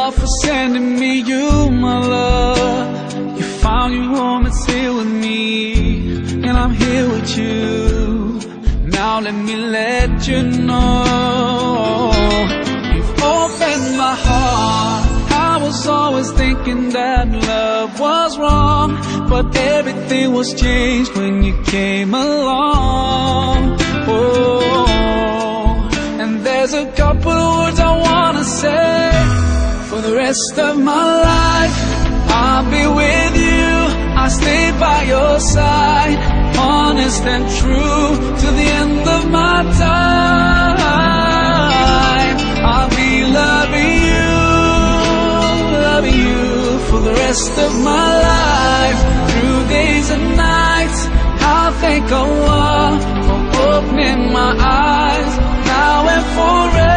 all for sending me you, my love. You found your home, it's here with me, and I'm here with you. Now let me let you know, you've opened my heart. I was always thinking that love was wrong, but everything was changed when you came along. Oh, and there's a couple of words I wanna say. For the rest of my life, I'll be with you, I'll stay by your side, honest and true to the end of my time. I'll be loving you for the rest of my life, through days and nights. I'll thank Allah for opening my eyes, now and forever.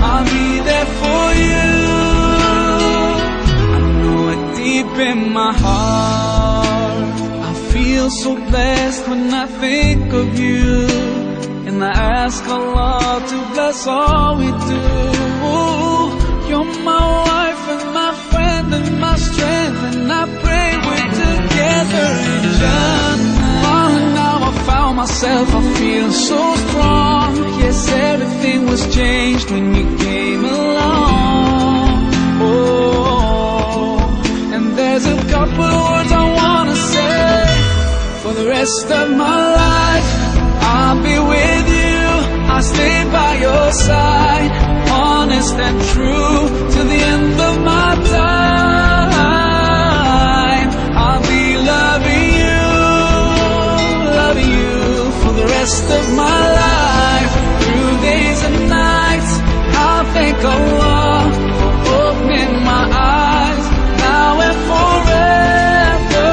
I'll be there for you. I know it deep in my heart. I feel so blessed when I think of you, and I ask Allah to bless all we do. You're my wife and my friend and my strength, and I pray we're together in Jannah. Oh, now I found myself, I feel so strong. Yes, everything was changed when you came along. Oh, and there's a couple of words I wanna say. For the rest of my life, I'll be with you, I'll stay by your side, honest and true to the end of my time. I'll be loving you for the rest of my life, through days and nights. I'll thank Allah for opening my eyes, now and forever.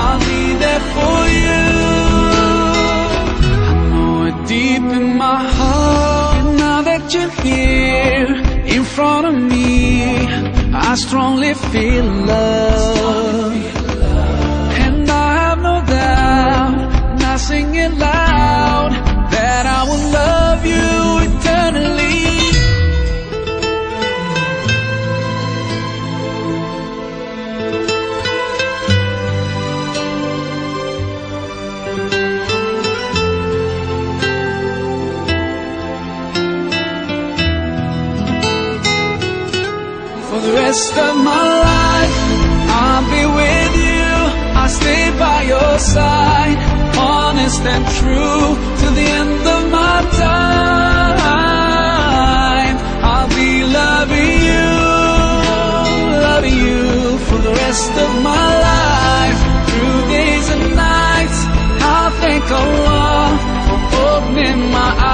I'll be there for you. I know it deep in my heart. Now that you're here in front of me, I strongly feel love, and I have no doubt, not singing loud, that I will love you eternally. For the rest of my life, I'll be with you, I'll stay by your side, honest and true to the end of my time. I'll be loving you for the rest of my life, through days and nights. I'll thank Allah for opening my eyes,